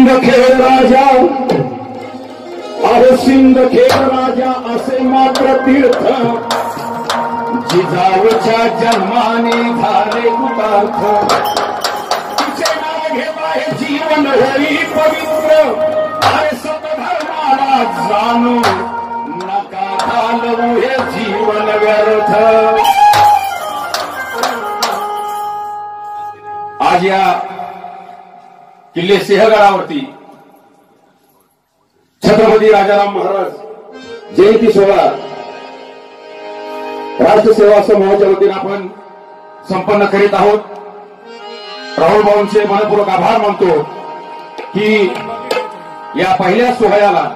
सिंदखेड राजा अहो सिंदखेड राजा असे मात्र तीर्थ जिजाऊच्या जन्माने झाले कृतार्थ तिचे नाव घेता हे जीवन होई पवित्र अरे सतधर्माला जाणू नका घालवू हे जीवन व्यर्थ। आज या किल्ले सिंहगडावरती छत्रपती राजाराम महाराज जयंती सोहळा राष्ट्रसेवा समूहाच्या वतीने आपण संपन्न करीत आहोत। राहुल भाऊंचे मनपूर्वक आभार मानतो की या पहिल्या सोहळ्याला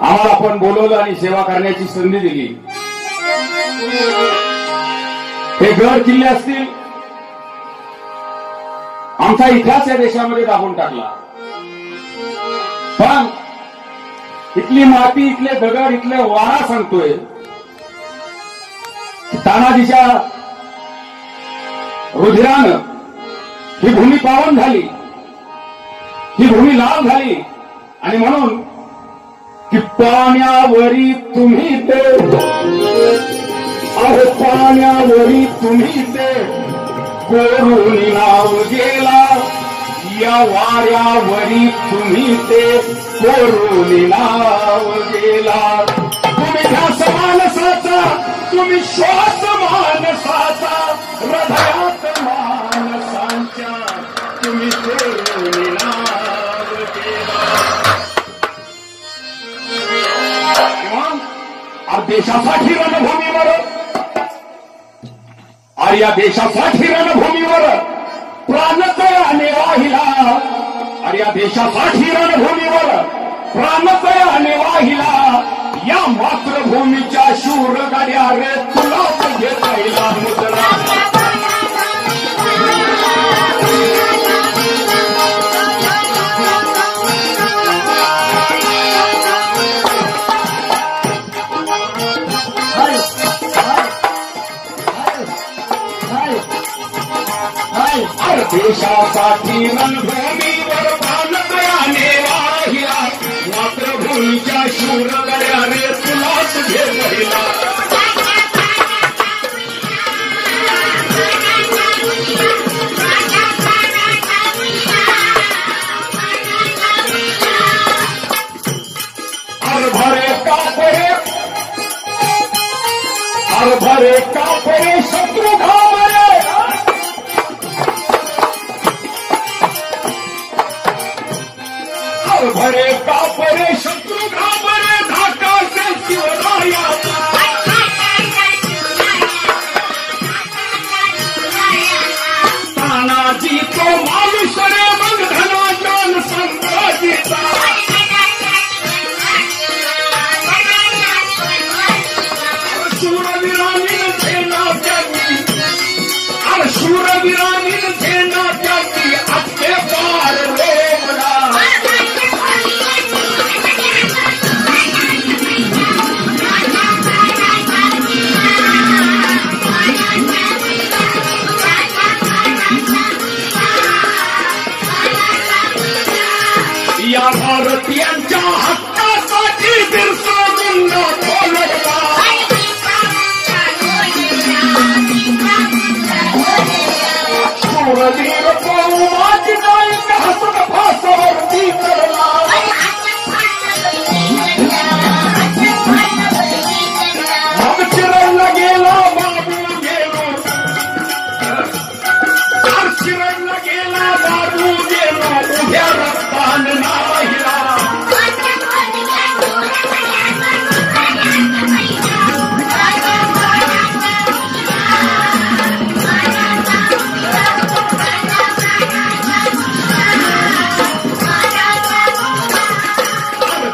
आम्हाला आपण बोलवलं आणि सेवा करण्याची संधी दिली। हे गड किल्ले असतील आमचा इतिहास या देशामध्ये दाबून टाकला, पण इथली माती इथले दगड इथले वारा सांगतोय तानाजीच्या रुधिरानं ही भूमी पावन झाली, ही भूमी लाल झाली आणि म्हणून की पाण्यावरी तुम्ही ते अहो पाण्यावरी तुम्ही ते कोरून नाव गेला या वाऱ्यावरी तुम्ही ते कोरून नाव गेला। तुम्ही ध्यास मानसाचा तुम्ही श्वास मानसाचा हृदयात मानसांच्या तुम्ही कोरून नाव गेला। देशासाठी रणभूमीवर आणि या देशासाठी रणभूमीवर प्राणतयाने वाहिला आणि या देशासाठी रणभूमीवर प्राणतयाने वाहिला या मातृभूमीच्या शूर गाड्या रे तुलाच घेता मुद्रा। देशासाठी रणभूमीवर प्राणतयाने वाहिला मातृभूमीच्या शूर गड्या रे तुलाच घेतला। हरभरे कापरे शत्रु घाबरे भरे कापरे शत्रु घाबरे धाका से शिवराया तानाजी तो मानुष रे मग धना जान संताजीचा शूरवीरांनी सेना त्यागी अरे शूरवीरांनी सेना त्यागी अटके पार रोमला। या भारतीयांच्या हक्कासाठी बिरसा मुंडा बोलला शूरवीर पाहू माझी नाही हसत फासावरती करला मग चिरडला गेला बाबू गेलो चिरडला गेला बाबू गेलो उभ्या रस्तान नाहिला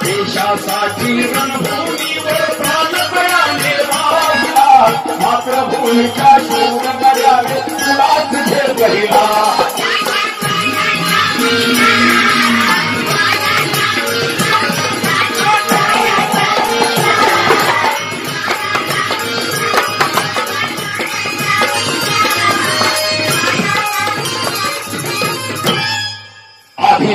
देशासाठी रणभूमीवर प्राणतयाने वाहिला मातृभूमीच्या शूर गड्याने तुलाच घेतला।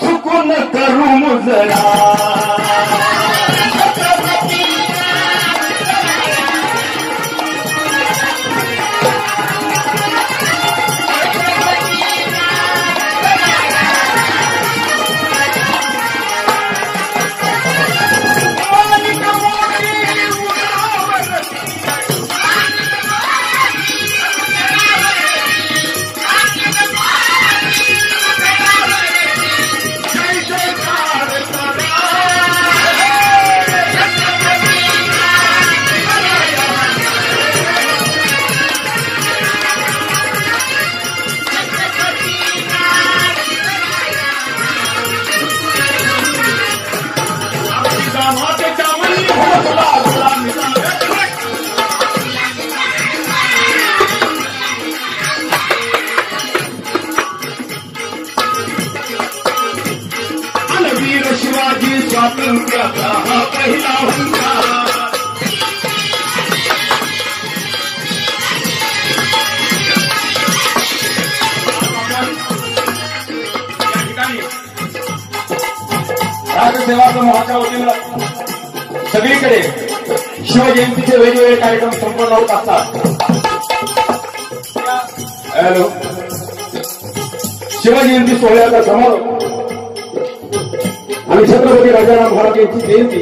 चुकून करू मुजरा शिवाजी स्वातंत्र्याचा हा पहिला हुंकार या ठिकाणी राजसेवा समूहाच्या वतीनं सगळीकडे शिवजयंतीचे वेगवेगळे कार्यक्रम संपन्न होत असतात. हॅलो शिवजयंती सोहळ्याचा समारोप आणि छत्रपती राजाराम महाराज यांची जयंती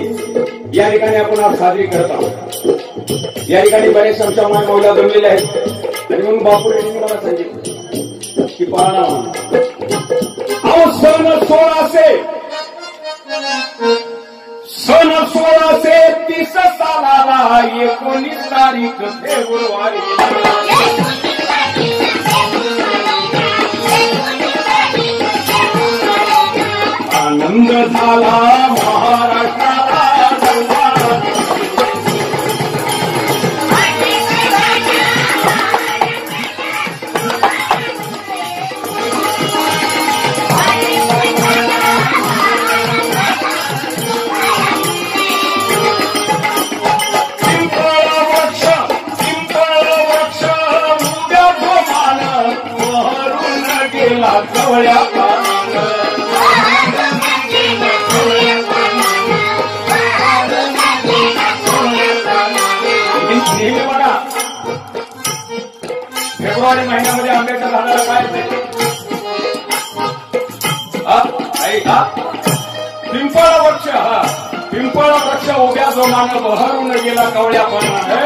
या ठिकाणी आपण आज साजरी करत आहोत. या ठिकाणी बरेच आमच्या महिला जमलेल्या आहेत आणि म्हणून बापू यांनी मला सांगितलं की पाहणा अहो सन 1630 सालाला 19 तारीख फेब्रुवारी आनंद झाला महाराष्ट्राला कवळ्या नेहमी बघा फेब्रुवारी महिन्यामध्ये आंब्याच्या झाडाला काय पिंपळ वृक्ष पिंपळ वृक्ष उभ्या जोमानं बहरून गेला कवळ्या पानाने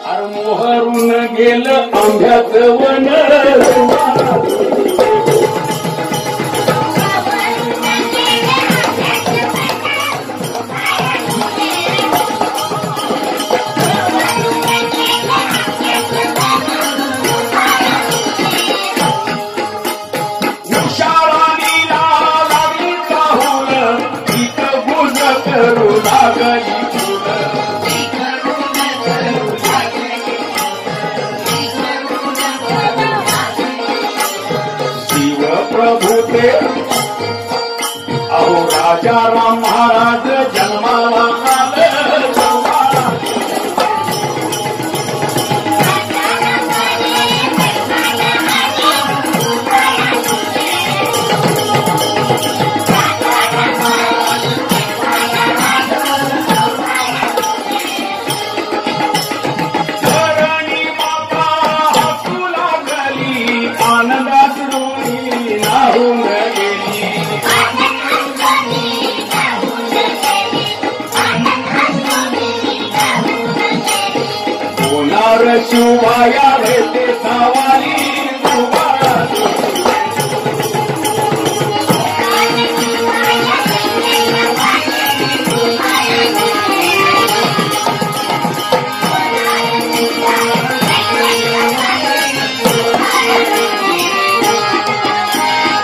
अरे मोहरून गेलं आंब्याचं वन अहो राजाराम महाराज जन्माला आले धरणी माता हसू लागली आनंदात रुळी नाहून शिवबाया रेते सावारी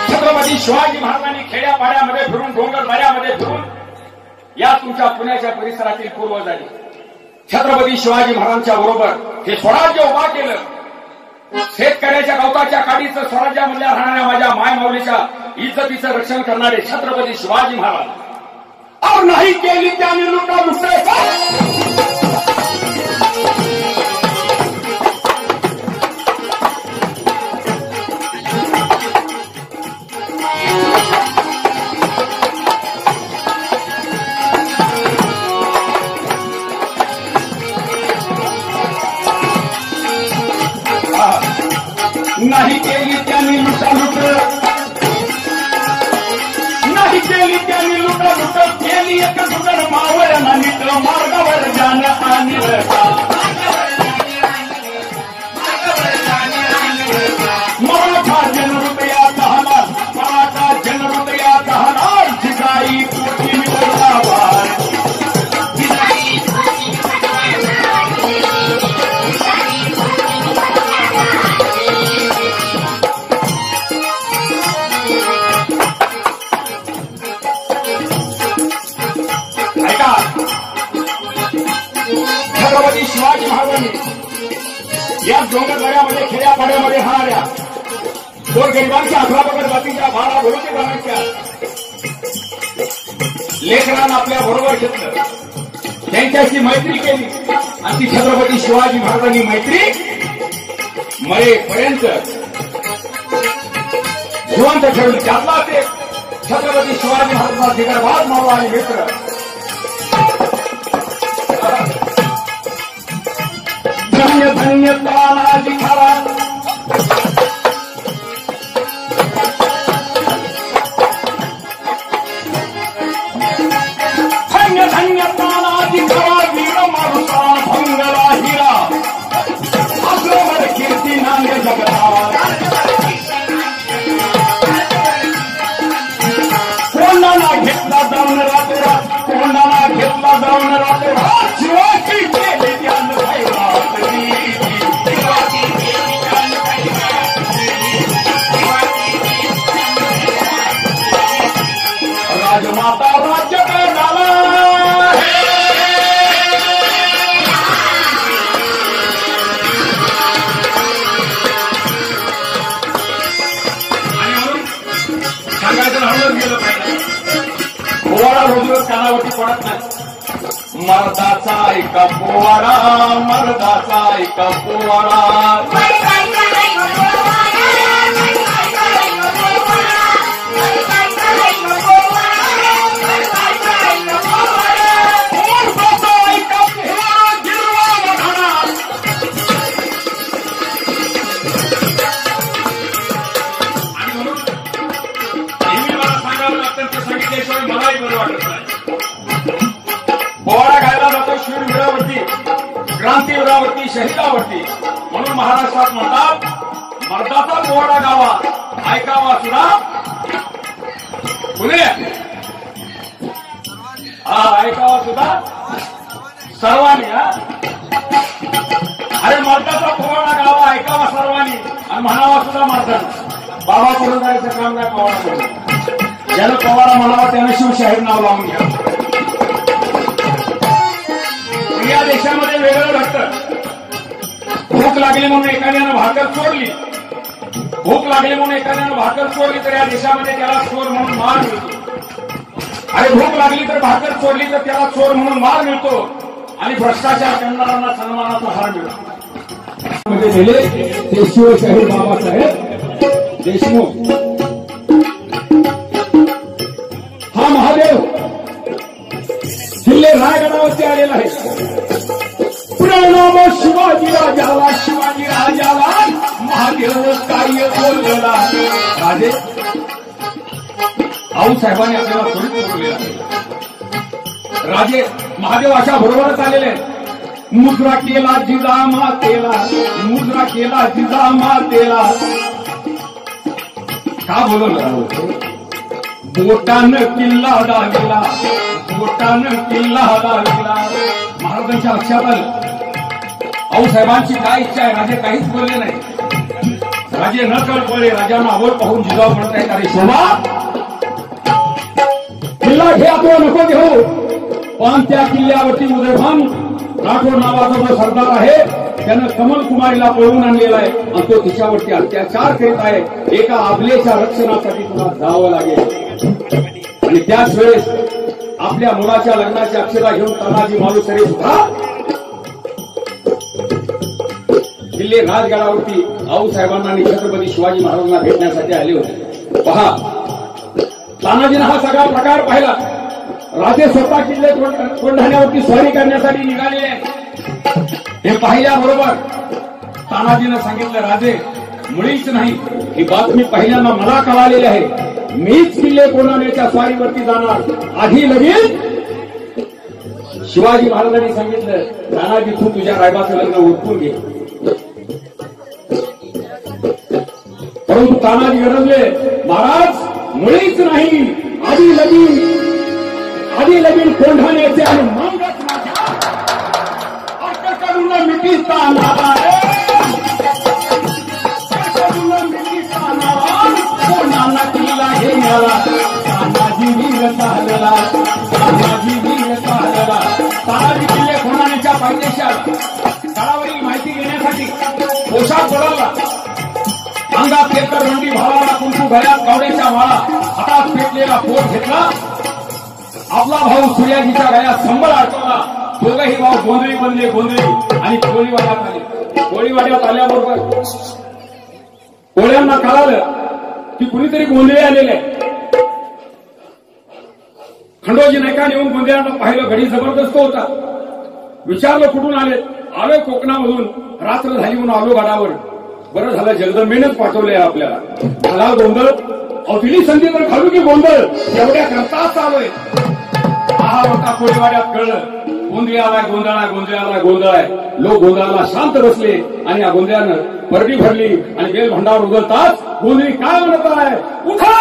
छत्रपती शिवाजी महाराजांनी खेड्यापाड्यामध्ये फिरून डोंगरदऱ्यामध्ये फिरून या तुमच्या पुण्याच्या परिसरातील पूर्वजांनी छत्रपती शिवाजी महाराजांच्या बरोबर हे स्वराज्य उभा केलं. शेतकऱ्याच्या गवताच्या काडीचं स्वराज्यामधल्या राहणाऱ्या माझ्या मायमाऊलीच्या इज्जतीचं रक्षण करणारे छत्रपती शिवाजी महाराज और नाही केली त्यांनी लुटा नाही केली त्यांनी लुटालुट, नाही केली त्यांनी लुटालुट, केली एक सुंदर मावळ्यांना नीट मार्गावर जाणं आणलं का. मराठा जनहृदयात राहणार, मराठा जनहृदयात राहणार, जिजाई पोटी मिळवला वार. ऐका, छत्रपती शिवाजी महाराजांनी या डोंगरदऱ्यामध्ये खेड्यापाड्यामध्ये राहणाऱ्या गोरगरिबांच्या अठरा पगड जातीच्या 12 भरोसे जणांच्या लेकरांना आपल्या बरोबर घेतलं, त्यांच्याशी मैत्री केली आणि ती छत्रपती शिवाजी महाराजांनी मैत्री मरेपर्यंत जिवंत ठेवली. त्यातला ते छत्रपती शिवाजी महाराजांचा दिगरभाग मावळा आणि मित्र. धन्य धन्य तानाजी महाराज, धन्य धन्य तानाजी महाराज, वीर मारुता भंगला हिरा, अग्रवर कीर्ती नांदे जगतात. कोणाला घेतला जाऊन रातोरात, कोणाला घेतला जाऊन रातोरात, शिवाजी केले ज्ञान राजमाता राज्य झाला. आणि म्हणून सांगायचं हळूच गेलं पाहिजे, पोवाडा रोज कानावरती पडत नाही. मर्दाचा ऐका पोवाडा, मर्दाचा ऐका पोवाडा. मलाही बरं वाटत नाही. पोवाडा गायला जातो शूरवीरावरती, क्रांतीवीरावरती, शहीदावरती. म्हणून महाराष्ट्रात म्हणतात मर्दाचा पोवाडा गावा, ऐकावा सुद्धा पुणे. हा, ऐकावा सुद्धा सर्वांनी. अरे मर्दाचा पोवाडा गावा, ऐकावा सर्वांनी आणि म्हणावा सुद्धा मर्दानं. बाबा करून जायचं काम नाही पोवाडा करून. ज्यानं पवारा म्हणावा त्यानं शिवशाहीर नाव लावून घ्या. या देशामध्ये वेगळं घडतं. भूक लागली म्हणून एखाद्यानं भाकर चोरली, भूक लागली म्हणून एखाद्यानं भाकर चोरली तर या देशामध्ये त्याला चोर म्हणून मार मिळतो. आणि भूक लागली तर भाकर चोरली तर त्याला चोर म्हणून मार मिळतो आणि भ्रष्टाचार करणाऱ्यांना सन्मानाचा हार मिळतो. मध्ये दिले ते शिवशाहीर बाबासाहेब देशमुख. हा महादेव किल्ले रायगडावरती आलेला आहे. प्रणव शिवाजी राजाला, शिवाजी राजाला महादेव काय बोलला. राजे आऊसाहेबांनी आपल्याला थोडीच बोललेला आहे. राजे महादेव अशा बरोबरच आलेले आहेत. मुद्रा केला जिजामातेला, मुद्रा केला जिजामातेला. का बोलवलं? बोटानं किल्ला दागिला, बोटानं किल्ला दागिला. महाराजांच्या लक्षात आलं आऊसाहेबांची काय इच्छा आहे. राजे काहीच बोलले नाही. राजे न कळपळे राजांना आवड पाहून जिजाऊ म्हणत आहेत, अरे शोभा किल्ला घे तो नको घेऊ, पण त्या किल्ल्यावरती उदयभान राठोड नावाचा जो सरदार आहे त्यानं कमल कुमारीला पळवून आणलेला आहे आणि तो तिच्यावरती अत्याचार करीत आहे. एका आपलेच्या रक्षणासाठी तुला जावं लागेल. आणि त्याच वेळेस आपल्या मुलाच्या लग्नाची अक्षता घेऊन तानाजी मालुसरे सुद्धा किल्ले राजगडावरती आऊसाहेबांना आणि छत्रपती शिवाजी महाराजांना भेटण्यासाठी आले होते. पहा, तानाजीनं हा सगळा प्रकार पाहिला. राजे स्वतः किल्ले कोंढाण्यावरती स्वारी करण्यासाठी निघालेले. हे पाहिल्याबरोबर तानाजीनं सांगितलं, राजे मुळीच नाही. ही बातमी पहिल्यांदा मला कळालेली आहे. मीच किल्ले कोंढाण्याच्या स्वारीवरती जाणार. आधी लगेच शिवाजी महाराजांनी सांगितलं, तानाजी तू तुझ्या रायबाचं लग्न उरकून घे. परंतु तानाजी गरजले, महाराज मुळीच नाही, आधी लगीन कोंढाण्याचे आणि मगच माझ्या अटककडून मिठीचा नारा कोणाला किल्ला हे मिळाला. तानाजी वीर चालला, तानाजी वीर चालला. तानाजी किल्ले कोंढाण्याच्या पायदेशात तळावरील माहिती घेण्यासाठी पोशाख बदलला. अंगात केकर रंडी भावाला कुंकू, गळ्यात कावड्याच्या माळा, हातात पेटलेला पोट घेतला. आपला भाऊ सूर्याजीच्या गळ्यात संबळ अडकवला. दोघंही भाऊ गोंधळी बनले. गोंधळी आणि कोळीवाड्यात आले. कोळीवाड्यात आल्याबरोबर कोळ्यांना कळालं की कुणीतरी गोंधळी आलेले आहे. खंडोजी नायकाने येऊन गोंधळ्यांना पाहिलं. घडी जबरदस्त होता. विचारलं कुठून आले. आलोय कोकणामधून, रात्र झाली म्हणून आलो गडावर. बरं झालं जगदंबेनंच पाठवलंय आपल्याला. झाला गोंधळ. दिली संधी तर घालू की गोंधळ, एवढ्या करताच चालूय. हा होता कोळीवाड्यात कळलं. गोंधळी आलाय, गोंधळ आहे, गोंधळ आलाय, गोंधळ आहे. लोक गोंधळाला शांत बसले आणि या गोंधळ्यानं परडी भरली आणि बेल भंडार उघडताच गोंधळी काय म्हणत आहे, उठा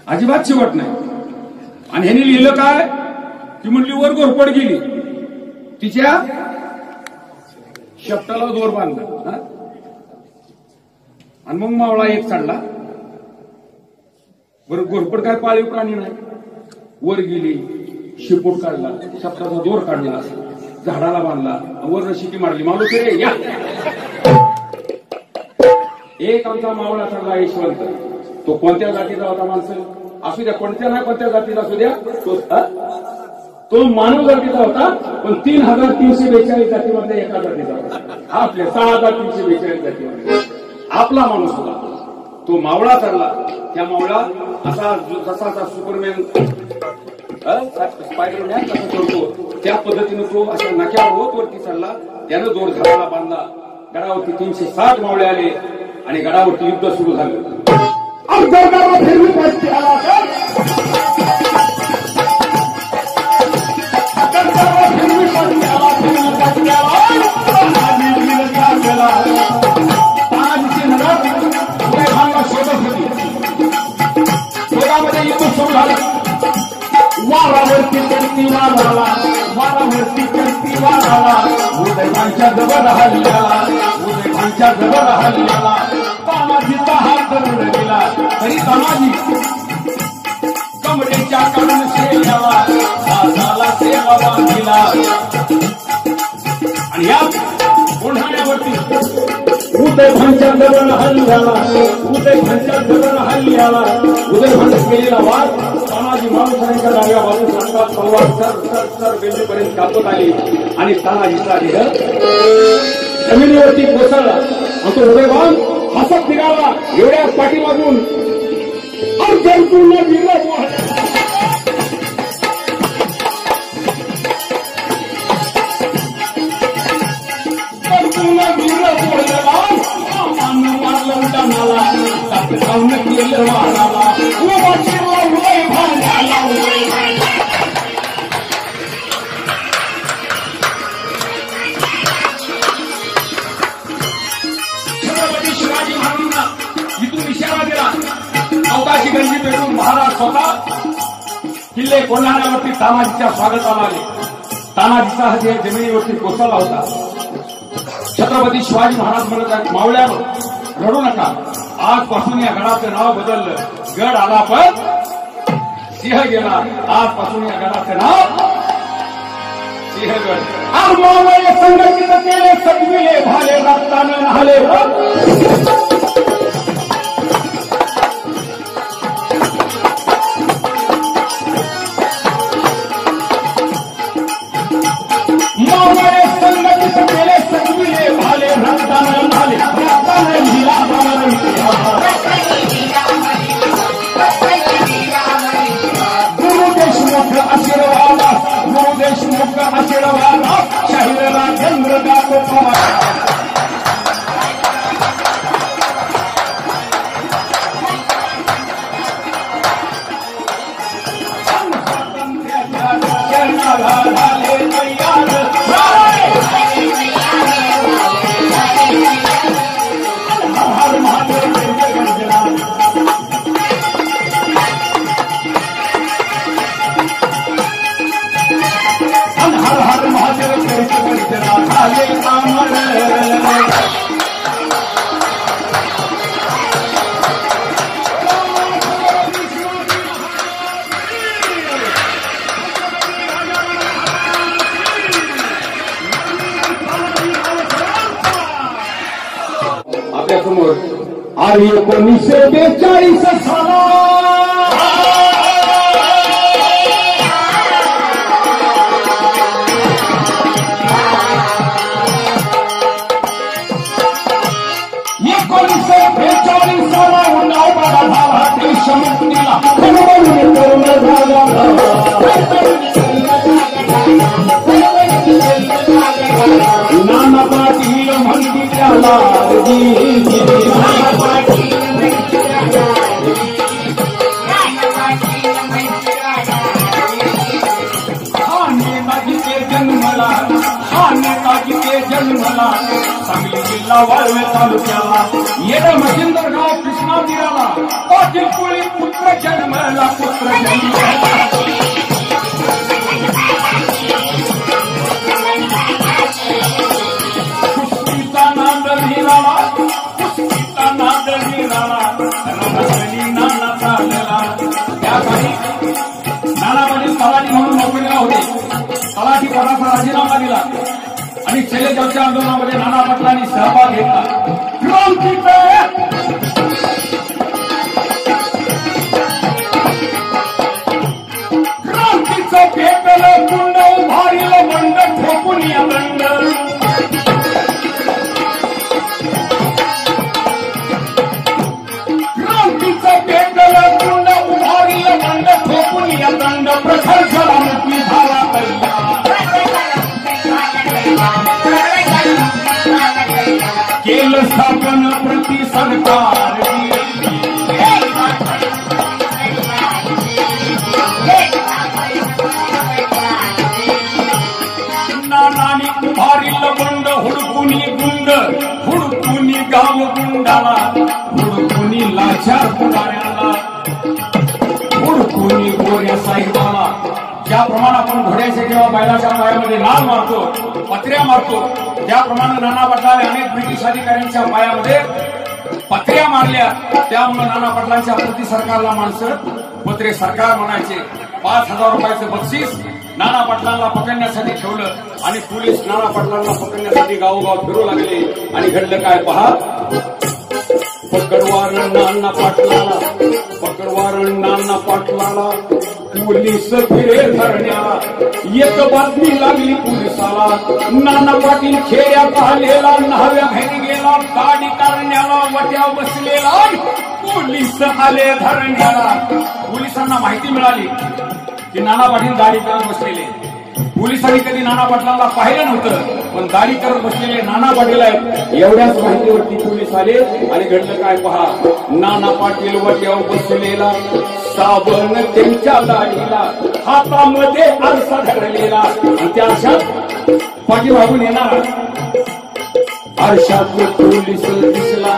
अजिबात शेवट नाही. आणि ह्याने लिहिलं काय, ती म्हणली वर घोरपड गेली, तिच्या शेपटाला दोर बांधला आणि मग मावळा एक चढला. बरं घोरपड काय पाळीव प्राणी नाही. वर गेली, शिपूट काढला, शेपटाचा दोर काढला, झाडाला बांधला, वर शिटी मारली. मावळ रे या. एक आमचा मावळा चढला यशवंत. तो कोणत्या जातीचा होता माणसं असू द्या, कोणत्या नाही कोणत्या जातीचा असू द्या, तो मानव जातीचा होता. पण 3342 जातीमधल्या एका जातीचा होता. आपल्या 6342 जातीमध्ये आपला माणूस होता. तो मावळा चढला. त्या मावळा असा जसा सुपरमॅन स्पायडरमॅन कसा चढतो त्या पद्धतीनं तो अशा नाक्यावर वरती चढला. त्यानं दोर झाडाला बांधला. गडावरती 360 मावळे आले आणि गडावरती युद्ध सुरू झालं. फिरवी पाहिजे आला तर फिरवी पाहिजे आला शोधत होती. शोधामध्ये युद्ध सुरू झालं. वारावरती करती वाराला, वारावरती करती वाराला, उदयभानच्या जवळ हल्ल्याला, उदयभानच्या जवळ हल्ल्याला तानाजीचा हात धरून गेला. तरी तानाजी कमरेच्या काढून शेल्याला हाताला सेवा बांधिला. आणि या कोंढाण्यावरती उदयभानच्या जवळ हल्ल्याला, उदयभानच्या जवळ हल्ल्याला उदयभान केलेला वाद तानाजी माणसांच्या डाव्या बाजूस अंगात तलवार सर सर सर बेंडीपर्यंत कापत आली आणि तानाजीचा देह जमिनीवरती कोसळला. आणि तो उदयभान हसत निघाला. एवढ्या पाठीमागून अर्जुन वीर अर्जुन वीर बोलला मारलं उड्डाणाला जाऊन केलं वाराला उदय भांडाला. शिवाजी महाराजांना इथून इशारा दिला. अवकाशी गंजी पेटून महाराज स्वतः किल्ले कोंढाण्यावरती तानाजीच्या स्वागताला आले. तानाजीचा हात या जमिनीवरती कोसळला होता. छत्रपती शिवाजी महाराज म्हणत आहेत, मावळ्यावर रडू नका, आजपासून या गडाचं नाव बदललं. गड आला पण सिंह गेला. आजपासून या गडाचं नाव सिंहगड. मावळे संघटित केले, सजविले भाले, रक्ताने न्हाले. मावळे संघटित केले, सजविले भाले, रक्ताने न्हाले. रक्ताने लिहिला गुरुदेशमुख आशीर्वाद, गुरुदेशमुख आशीर्वाद, शाहीरला चंद्र गातो पवार. हर हर महादेव खाले अमर. आपल्यासमोर आणि 1942 साला देशमुक्तीला नाना पाटील म्हणती त्याला जन्मला, हा नेताजी के जन्मला. सांगली जिल्हा वाळवे तालुक्याला येणं मशिंदरगाव कृष्णा तीराला पाटील कुळी पुत्र जन्मला, पुत्र जन्मला. कुस्तीचा नाद लिहिला, कुस्तीचा नाद लिहिला, रणसली नाना चालला. त्या काही नाना पाटील तलाठी म्हणून नोकरीला होते. तलाठी पदाचा राजीनामा दिला आणि शैलजांच्या आंदोलनामध्ये नाना पाटलांनी सहभाग घेतला. क्रांतीचं पेटलं कुंड, उभारीलं बंड, ठोकून या दंड. क्रांतीचं पेटलं कुंड, उभारीलं बंड, ठोकून या दंड. प्रखर ज्वालामुखी झाला तैयार. केलं स्थापन प्रति सरकार. नानानी उभारील बंड, हुडकुनी गुंड, हुडकुनी गाव गुंडाला, हुडकुनी लाचार पुढाऱ्याला, हुडकुनी गोऱ्या साहेबाला. ज्याप्रमाणे आपण घोड्याच्या किंवा बैलाच्या पायामध्ये लाल मारतो, पत्र्या मारतो, त्याप्रमाणे नाना पाटलाने अनेक ब्रिटिश अधिकाऱ्यांच्या पायामध्ये पत्र्या मारल्या. त्यामुळे नाना पाटलांच्या प्रति सरकारला माणसं पत्रे सरकार म्हणायचे. 5,000 रुपयाचं बक्षीस नाना पाटलांना पकडण्यासाठी ठेवलं आणि पोलीस नाना पाटलांना पकडण्यासाठी गावोगाव फिरू लागले. आणि घडलं काय पहा. पकडवार नाना पाटलाला, पकडवार नाना पाटलाला, पोलीस फिरे धरण्याला. एक बातमी लागली पोलिसाला, नाना पाटील खेड्यात आलेला, न्हाव्या घरी गेला, गाडी करण्याला वट्या बसलेला. पोलीस आले धरण्याला. पोलिसांना माहिती मिळाली की नाना पाटील दाढी करत बसलेले. पोलिसांनी कधी नाना पाटलांना पाहिलं नव्हतं, पण दाढी करत बसलेले नाना पाटील आहेत एवढ्याच माहितीवरती पोलीस आले. आणि घडलं काय पहा. नाना पाटील वट्यावर बसलेला, साबण त्यांच्या दाढीला, हातामध्ये आरसा धरलेला. आणि त्या अशात पाठीमागून येणार आरशात पोलीस दिसला,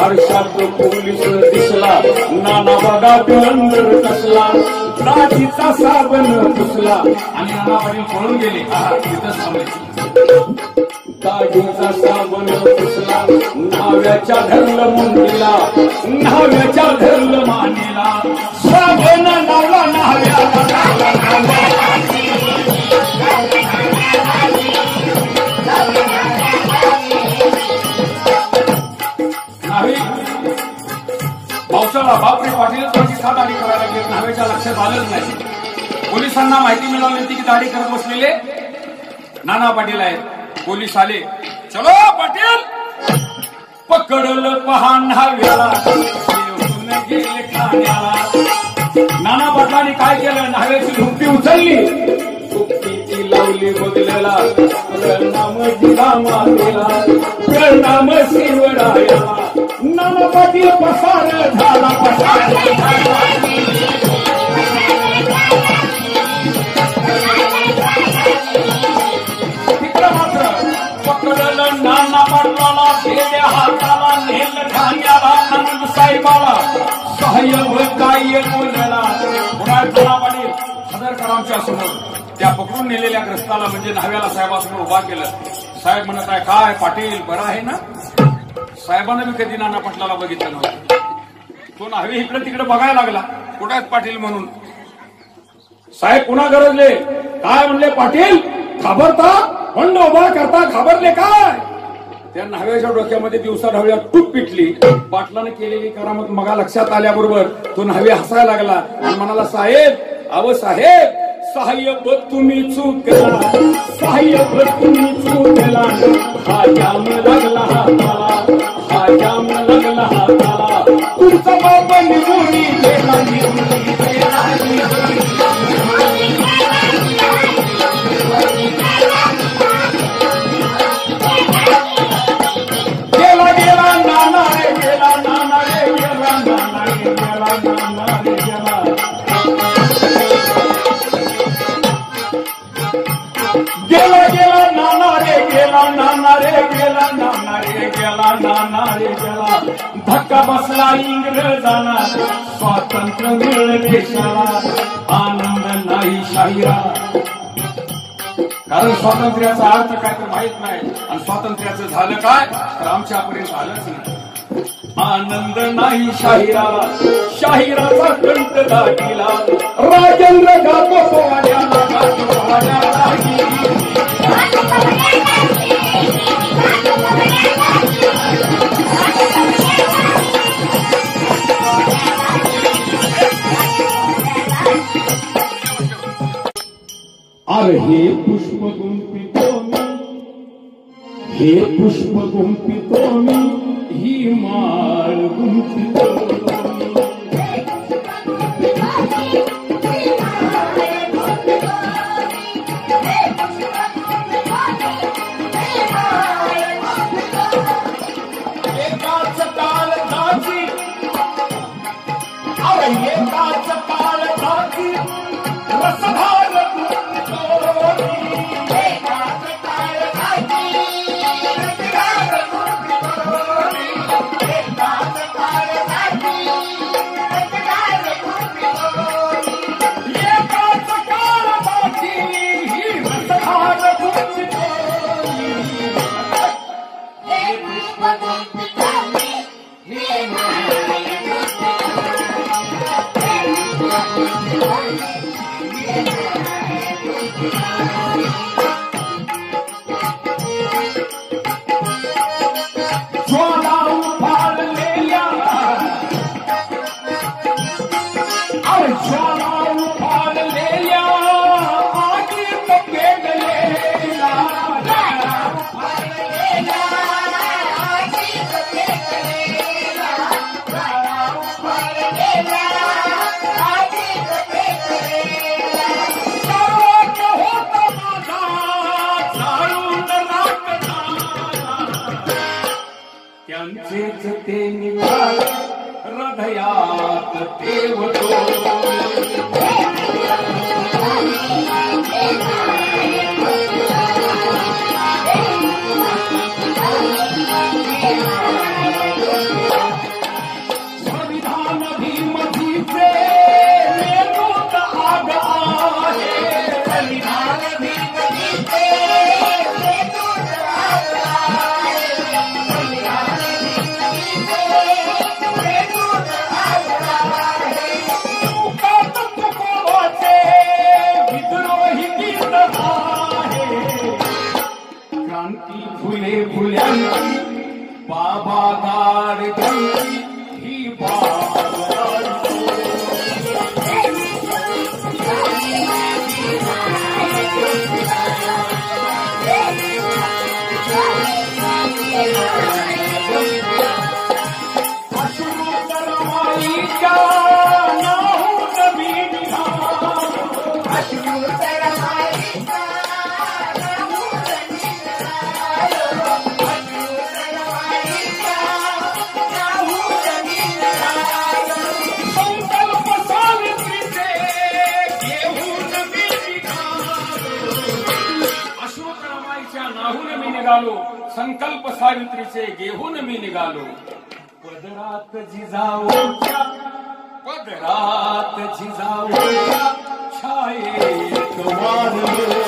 आरशात पोलीस दिसला, नाना बघा अंदर कसला, दाढीचा साबण पुसला आणि नाना पाटील पळून गेले. तिथंच थांबले. दाढीचा साबण पुसला, न्हाव्याच्या धरलं मुंडीला, न्हाव्याच्या धरलं मानेला, साबण लावला न्हाव्याला. पावसाळा बापरे पाटीलच माझी का दाढी करायला गेली न्हाव्याच्या लक्षात आलंच नाही. पोलिसांना माहिती मिळाली होती की दाढी करत बसलेले नाना पाटील आहेत. पोलीस आले. चलो पाटील पकडलं पहा न्हाव्याला, येऊन गेले ठाण्याला. नाना पाटलांनी काय केलं? न्हाव्याची धुपी उचलली, धुपीची लावली बदलेला, परिणाम जिरा मातेला, परिणाम शिवरायाला. नाना पाटील पसार झाला, पसार. तिकडं मात्र पकडलं नाना पाटलाला, भेड्या हाताला, नेल ठाण्याला, आनंद साहेबाला, साहेब काय बोलला. नाना पाटील हदरकरांच्या समोर त्या पकडून नेलेल्या ग्रस्ताला म्हणजे न्हाव्याला साहेबासमोर उभा केलं. साहेब म्हणत आहे, काय पाटील बरं आहे ना? साहेबांना मी कधी नाना पाटलाला बघितलं नव्हतं. तो न्हावे इकडे तिकडे बघायला लागला, कुठे आहेत पाटील म्हणून. साहेब पुन्हा गरजले. काय म्हणले? पाटील घाबरता, बंड उभा करता, घाबरले काय? त्या न्हाव्याच्या डोक्यामध्ये दिवसा ढवळ्या टूप पिटली. पाटलानं केलेली करामत मगा लक्षात आल्याबरोबर तो न्हावे हसायला लागला आणि म्हणाला, साहेब अव साहेब, साहेब तुम्ही चुकला, साहेब तुम्ही चुकला, हा जाम लागला हाताला, हा जाम लागला हाताला, तुमचा बाबा निघून गेला, निघून गेला, गेला नाना रे गेला, नाना रे गेला, नाना रे गेला, नाना रे गेला. गेला गेला नाना रे गेला, नाना रे गेला, नाना रे गेला, नाना रे गेला. धक्का बसला इंग्रजाला, स्वातंत्र्य मिळेल देशाला, आनंद नाही शाहिरा. कारण स्वातंत्र्याचा अर्थ काय तर माहित नाही आणि स्वातंत्र्याचं झालं काय तर आमच्यापर्यंत आलंच नाही. आनंद नाही शाहिराला, शाहिराचा कंठ दाटीला, राजेंद्र गातो पोवाड्याला, गातो पोवाड्याला. अरे हे पुष्प गुंपितो मी, हे पुष्प गुंपितो मी, ही माळ गुंपितो. एकाच काळजाची, अरे एकाच काळजाची रसधार गुंपितो. एकाच काळजाची रसधार गुंपितो. एकाच काळजाची रसधार गुंपितो. एकाच काळजाची ही रसधार गुंपितो. हे पुष्प गुंपितो मी, हे माळ गुंपितो. हे पुष्प गुंपितो मी, हे माळ गुंपितो. ज्वाला उफाळलेल्या, अरे ज्वाला उफाळलेल्या, आगीत पेटलेला, उफाळलेला, आगीत पेटलेला, ज्वाला उफाळलेला, आगीत पेटलेला. सर्वात होता माझा जाळून राख झाला, त्यांचेच ते निघाल हृदयात ठेवतो. फुल्यांची बाबा गाडगी ही संकल्प सावित्रीचे घेऊन मी निघालो पदरात जिजाऊच्या छायेत वारलो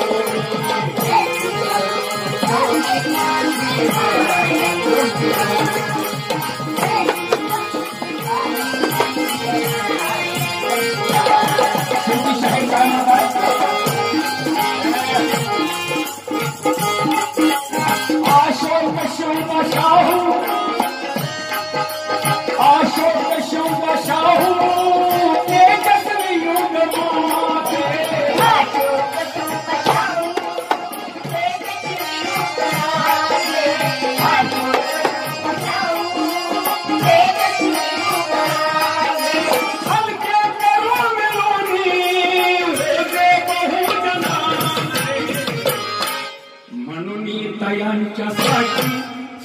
तयांच्यासाठी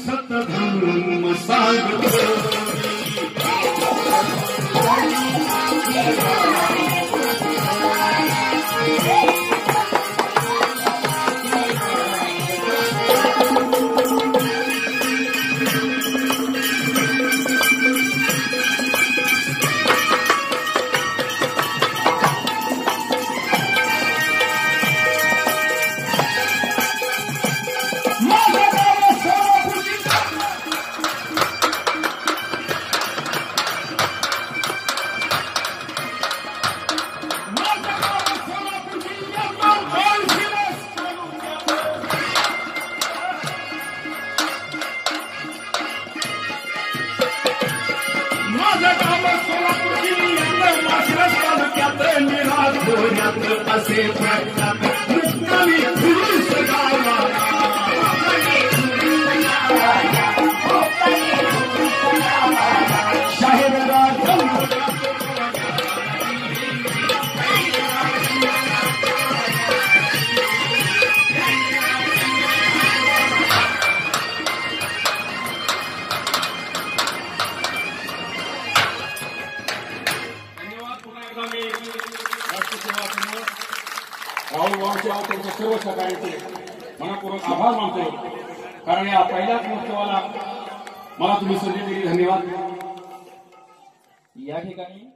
सतधर्म सागतो असे प्रख्यात मुक्कामी पुरुष गावा राहुल भाऊंचे त्यांच्या सर्व सहकार्याचे मनपूर्वक आभार मानतो कारण या पहिल्याच महोत्सवाला मला तुम्ही संधी दिली धन्यवाद। या ठिकाणी